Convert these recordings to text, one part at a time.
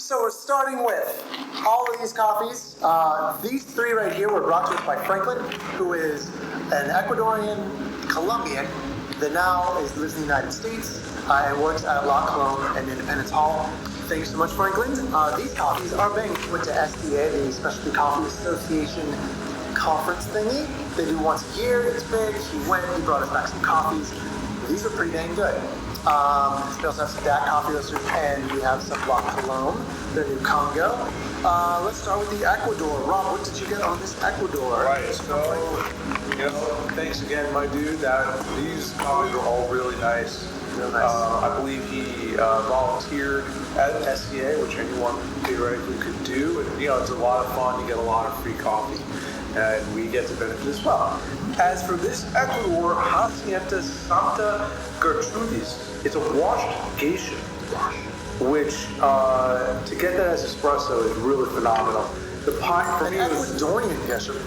So we're starting with all of these coffees. These three right here were brought to us by Franklin, who is an Ecuadorian Colombian that now lives in the United States and works at La Colombe and Independence Hall. Thanks so much, Franklin. These coffees are being put to SDA, the Specialty Coffee Association conference thingy. They do once a year. It's big. He brought us back some coffees. These are pretty dang good. We also have some DAC coffee roasters, and we have some La Colombe, the new Congo. Let's start with the Ecuador. Rob, what did you get on this Ecuador? Right, so, thanks again, my dude. These coffees are all really nice. Real nice. I believe he volunteered at SCA, which anyone theoretically could do. And, it's a lot of fun. You get a lot of free coffee, and we get to benefit as well. As for this Ecuador Hacienda Santa Gertrudis, it's a washed geisha, which to get that as espresso is really phenomenal. The pie for me was Ecuadorian geisha, which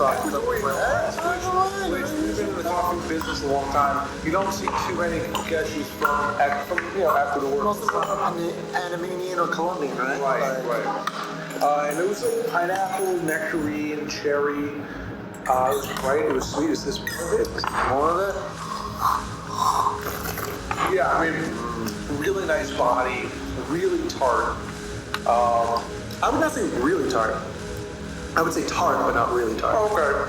we've been in the coffee business a long time. You don't see too many geishas from Ecuador. Most of them are Panamanian or Colombian, right? Right. And it was like pineapple, nectarine, cherry. It was great. It was sweet. Is this More of it? Yeah, I mean, really nice body, really tart. I would not say really tart. I would say tart, but not really tart. Okay.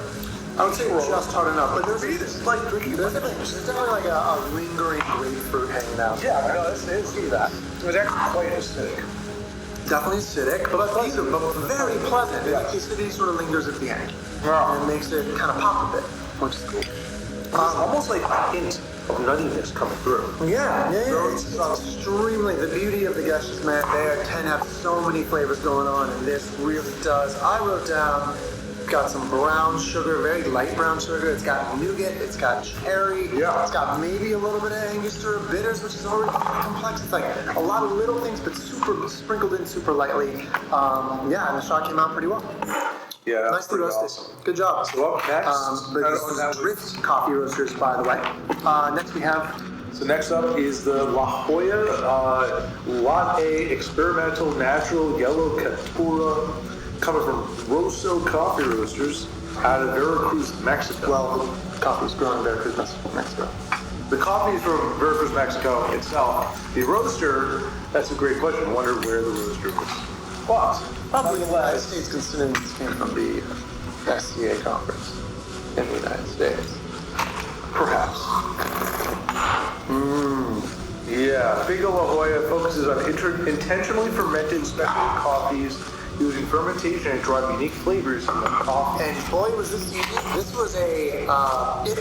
I would say just tart enough, but there's like drinking. there's definitely like a lingering grapefruit hanging out. Yeah, I know. It's see that. It was actually quite acidic. Definitely acidic, but very pleasant. Yeah. The acidity sort of lingers at the end. Yeah. And it makes it kind of pop a bit, which is cool. Almost like a hint of nuttiness coming through. Yeah. It's extremely, the beauty of the geishas, man, they tend to have so many flavors going on, and this really does. I wrote down, got some brown sugar, very light brown sugar. It's got nougat, it's got cherry, it's got maybe a little bit of Angostura bitters, which is already complex. It's like a lot of little things, but super sprinkled in super lightly. And the shot came out pretty well. Yeah, Nicely roasted. Awesome. Good job. So up next, This is Drift Coffee Roasters, by the way. Next we have. So next up is the La Jolla Latte Experimental Natural Yellow Catura, coming from Rosso Coffee Roasters out of Veracruz, Mexico. Well, the coffee was grown in Veracruz, Mexico. The coffee is from Veracruz, Mexico itself. The roaster, that's a great question. I wonder where the roaster was. But Probably the United States, considering this came from the SCA conference in the United States. perhaps. Yeah, Finca La Jolla focuses on intentionally fermented specialty coffees using fermentation to drive unique flavors in the coffee. And boy, was this unique. This was it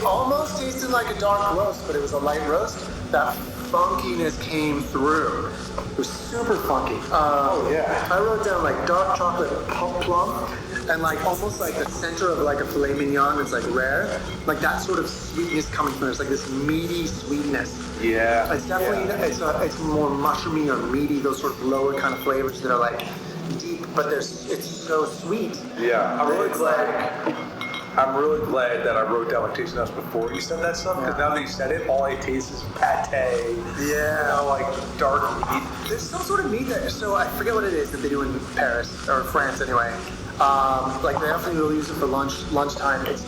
almost tasted like a dark roast, but it was a light roast. That funkiness came through. It was super funky. I wrote down like dark chocolate plum, and like almost like the center of like a filet mignon is like rare. Like that sort of sweetness coming through. It's like this meaty sweetness. Yeah. It's definitely, it's more mushroomy or meaty, those sort of lower kind of flavors that are like deep, but it's so sweet. Yeah, I'm really glad that I wrote down like tasting notes before you said that stuff, because now that you said it, all I taste is pate. Yeah. Like dark meat. There's some sort of meat there, so I forget what it is that they do in Paris, or France anyway. Like they often will use it for lunchtime. It's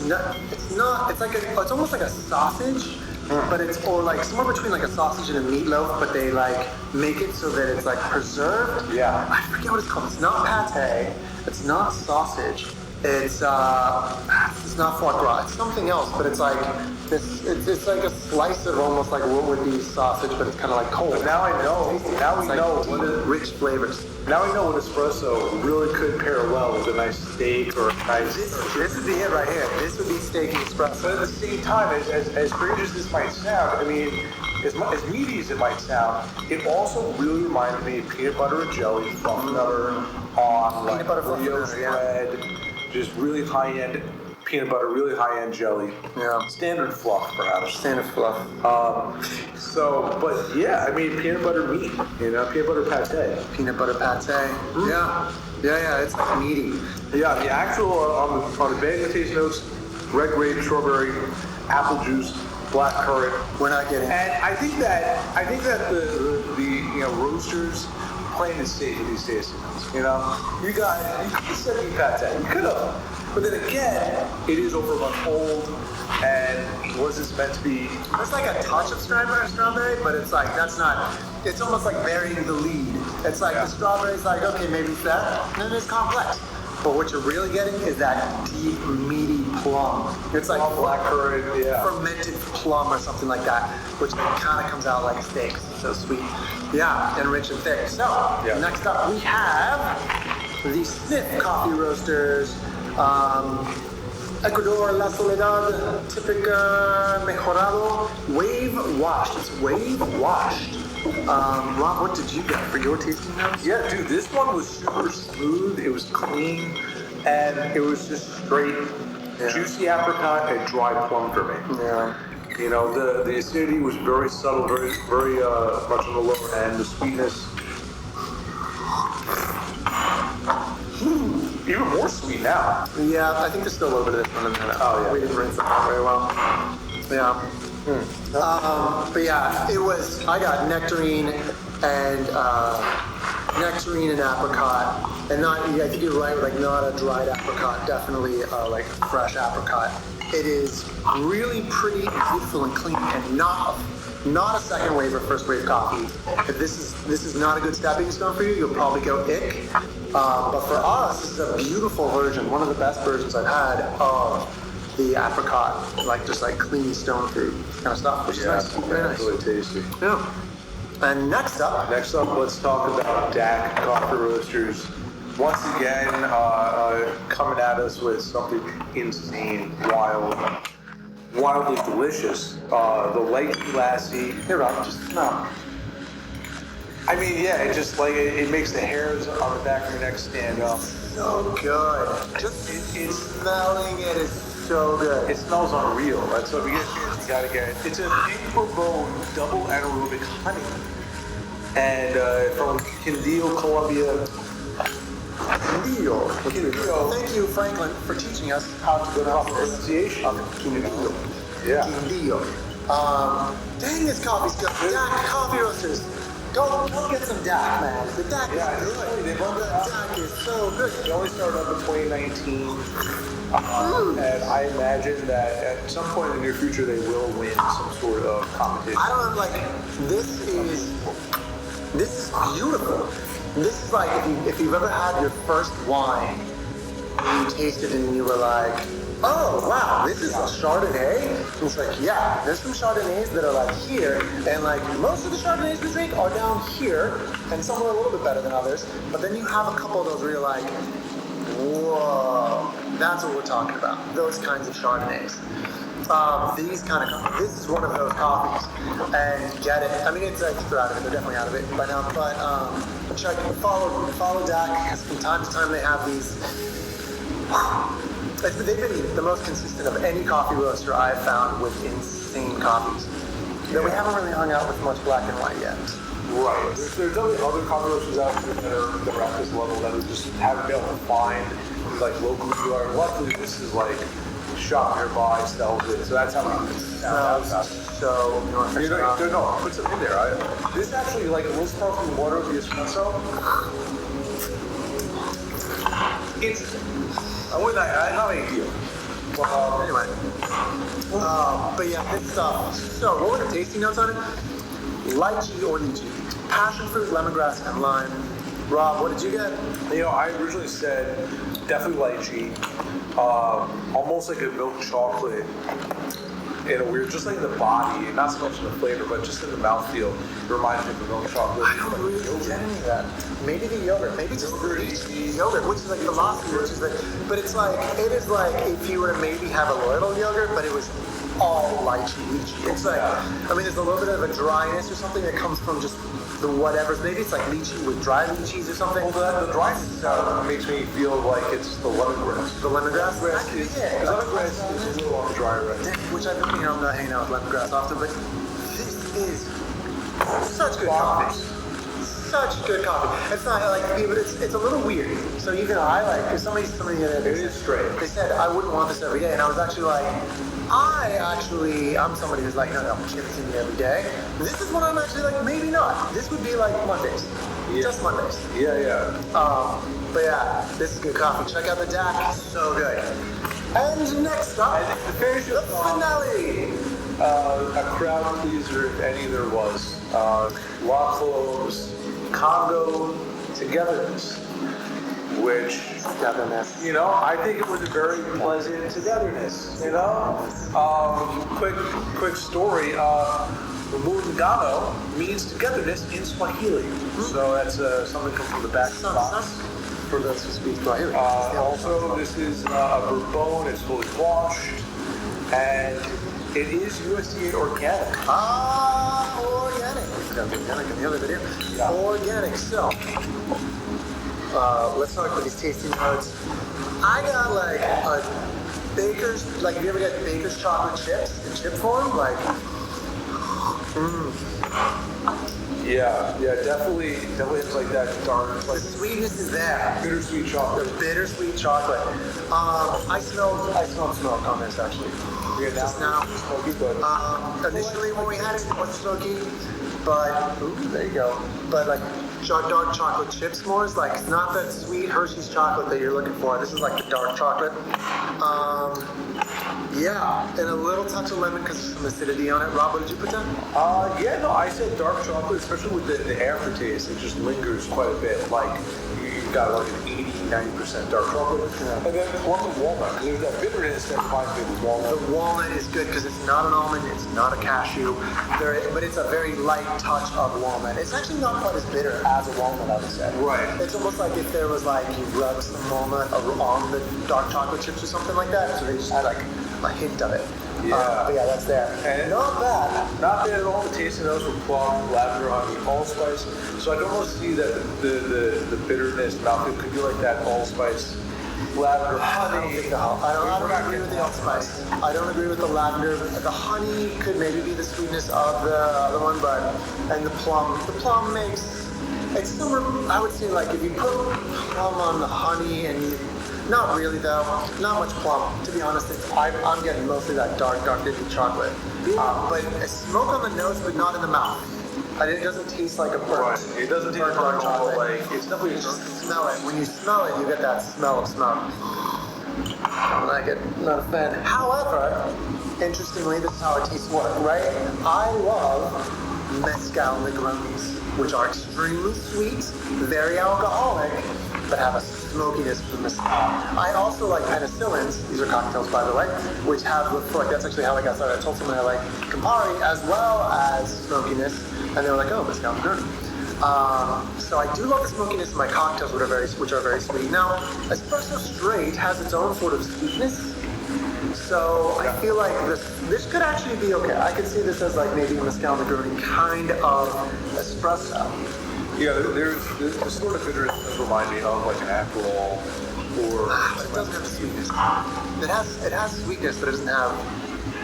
almost like a sausage, but it's, or like somewhere between like a sausage and a meatloaf, but they like make it so that it's like preserved. Yeah. I forget what it's called. It's not pate, it's not sausage. It's not foie gras. It's something else, but it's like this. It's like a slice of almost like what would be sausage, but it's kind of like cold. But now I know. Now we know what rich flavors. Now we know what espresso really could pair well with a nice steak or a nice. This would be it right here. This would be steak and espresso. But at the same time, as strange as this might sound, I mean, as meaty as it might sound, it also really reminded me of peanut butter and jelly, fluff butter on like brioche bread. Just really high-end peanut butter, really high-end jelly. Yeah. Standard fluff, perhaps. Standard fluff. But yeah, I mean, peanut butter meat, peanut butter pate. Peanut butter pate. Yeah, it's like meaty. Yeah, the actual, on the bag of taste notes, red grape, strawberry, apple juice, black currant. We're not getting. And I think that the roasters playing it safe with these tasting notes. You know, you said me pate. You could have, but then again, it is over a month old, and was this meant to be? There's like a touch of strawberry, but it's like, that's not, it's almost like burying the lead. It's like the strawberry's like, okay, maybe it's that, and then it's complex. But what you're really getting is that deep, meaty plum. It's like blackcurrant, fermented plum or something like that, which kind of comes out like a steak. So sweet. Yeah, and rich and thick. So, next up we have the Sniff Coffee Roasters. Ecuador, La Soledad, Típica Mejorado, Wave Washed. It's wave washed. Rob, what did you get for your tasting notes? Yeah, dude, this one was super smooth. It was clean, and it was just straight juicy apricot and dry plum for me. Yeah. You know, the acidity was very subtle, very much on the lower end. The sweetness, even more sweet now. Yeah, I think there's still a little bit of this one in there. Oh, yeah. We didn't rinse it out very well. Yeah. But yeah, it was, I got nectarine and apricot, and not, I think you're right, like not a dried apricot, definitely like fresh apricot. It is really pretty and beautiful and clean, and not a second wave or first wave coffee. If this is not a good stepping stone for you, you'll probably go ick. But for us, this is a beautiful version, one of the best versions I've had of the apricot, like just like clean stone fruit kind of stuff, which is nice. Very nice. Really tasty. Yeah. And next up, let's talk about DAC Coffee Roasters. Once again, coming at us with something insane, wildly delicious. The Light Lassie. Here, Rob, just smell. I mean, yeah, it just like it makes the hairs on the back of your neck stand up. So good. Just smelling it is so good. It smells unreal. Right? So if you get a chance, you gotta get it. It's a pink bourbon double anaerobic honey, and from Quindío, Colombia. Quindío. Thank you, Franklin, for teaching us how to do the pronunciation of Quindío. Yeah. Quindío. Dang, this coffee's good. DAC Coffee Roasters. Go get some DAC, man. The DAC is good. The DAC is so good. It only started up in 2019. And I imagine that at some point in the near future they will win some sort of competition. I don't know, like, this is beautiful. This is like if you've ever had your first wine, and you tasted it and you were like, oh wow, this is a Chardonnay? And it's like, yeah, there's some Chardonnays that are like here, and like most of the Chardonnays we drink are down here, and some are a little bit better than others, but then you have a couple of those where you're like, whoa, that's what we're talking about. Those kinds of Chardonnays. This is one of those coffees, and get it. I mean, I think they're out of it. They're definitely out of it by now. But follow DAC, because from time to time they have these. They've been the most consistent of any coffee roaster I've found with insane coffees. Though we haven't really hung out with much black and white yet. Right. There's definitely other coffee roasters out there that are at this level that we just haven't been able to find like locally. Luckily, this is like shop nearby sells it, so that's how we do it. So no, put some in there. This actually like a little sparkling water with the espresso. It's not a deal. Well, anyway. But yeah, this stuff. So what were the tasting notes on it? Lychee or lychee, passion fruit, lemongrass, and lime. Rob, what did you get? You know, I originally said definitely lychee, almost like a milk chocolate in a weird, just like in the body, not so much in the flavor, but just in the mouthfeel. It reminds me of the milk chocolate. I don't really get any of that. Maybe the yogurt, maybe just the yogurt, which is like philosophy, which is like, but it's like, it is like if you were to maybe have a little yogurt, but it was all lychee. It's like, I mean, there's a little bit of a dryness or something that comes from just the whatevers. Maybe it's like lychee with dry lychees or something. Well, the dryness makes me feel like it's the lemongrass. The lemongrass? Lemongrass is a little on the drier end. Which I'm not hanging out with lemongrass often, but this is such good coffee. such good coffee. It's not like people. It's a little weird. So even I like. If somebody It is strange. they said I wouldn't want this every day, and I was actually like, I'm somebody who's like, no, give it to me every day. This is what I'm actually like, maybe not. This would be like Mondays. Yeah. Just Mondays. Yeah. But yeah, this is good coffee. Check out the DAC. So good. And next up, The finish the is finale. a crowd pleaser if any there was. La Close, Congo, Togetherness, which, Togetherness. you know, I think it was a very pleasant togetherness, you know? Quick story, Muungano means togetherness in Swahili. So that's something comes from the back of the box. For those who speak Swahili. Also, this is a bourbon, it's fully washed, and it is USDA organic. Organic. We got the organic in the other video. Yeah. Organic. So, let's start with these tasting notes. I got like a Baker's, like have you ever get Baker's chocolate chips in chip form? Like, Yeah, definitely has like that dark, the like sweetness is there. bittersweet The chocolate. bittersweet chocolate. I smelled smoke on this actually. Yeah, Just now. Smoky, but Initially when we had it wasn't smoky, but there you go. But like dark chocolate chip s'mores, like it's not that sweet Hershey's chocolate that you're looking for. This is like the dark chocolate. Yeah, and a little touch of lemon because there's some acidity on it. Rob, what did you put down? I said dark chocolate, especially with the aftertaste, it just lingers quite a bit. Like you've got like an 80-90% dark chocolate, and then plum and walnut. Because there's that bitterness that reminds me of walnut. The walnut is good because it's not an almond, it's not a cashew, but it's a very light touch of walnut. It's actually not quite as bitter as a walnut, I would say. Right. It's almost like if there was like you rubbed some walnut on the dark chocolate chips or something like that, so they just had like a hint of it. Yeah. But yeah, that's there. And Not bad. Not bad at all. The tasting notes were plum, lavender, honey, allspice. So I can almost see that the bitterness mouthfeel could be like that allspice, lavender, honey. I don't agree with the allspice. I don't agree with the lavender. The honey could maybe be the sweetness of the other one, and the plum makes it's similar. I would say like if you put plum on the honey and not really though, not much plum. To be honest, I'm getting mostly that dark bitter chocolate. But a smoke on the nose, but not in the mouth. It doesn't taste like a burnt. Right. It doesn't taste burnt like chocolate. like it's definitely You just smell it. When you smell it, you get that smell of smoke. I don't like it. Not a fan. However, interestingly, this is how it tastes work, right? I love mezcal Negronis, which are extremely sweet, very alcoholic, but have a smokiness from mezcal. I also like penicillins, these are cocktails by the way, which have Lafroy. That's actually how I got started. I told someone I like Campari as well as smokiness, and they were like, oh, mezcal Negroni. So I do love the smokiness of my cocktails, which are very sweet. Now, Espresso Straight has its own sort of sweetness, so I feel like this could actually be okay. I could see this as like maybe a mezcal Negroni kind of espresso. Yeah, there's the sort of bitterness that remind me of like an Aperol or. But it doesn't have the sweetness. It has sweetness, but it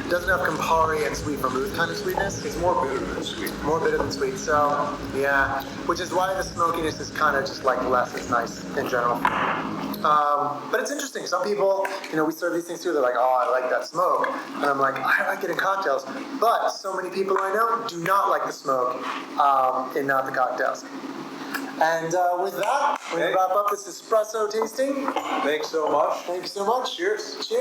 doesn't have Campari and sweet vermouth kind of sweetness. It's more bitter than sweet. More bitter than sweet. So yeah, which is why the smokiness is kind of just like less. It's nice in general. But it's interesting. Some people, we serve these things too. They're like, oh, I like that smoke. And I'm like, I like it in cocktails. But so many people I know do not like the smoke in not the cocktails. And with that, we wrap up this espresso tasting. Thanks so much. Thank you so much. Cheers. Cheers.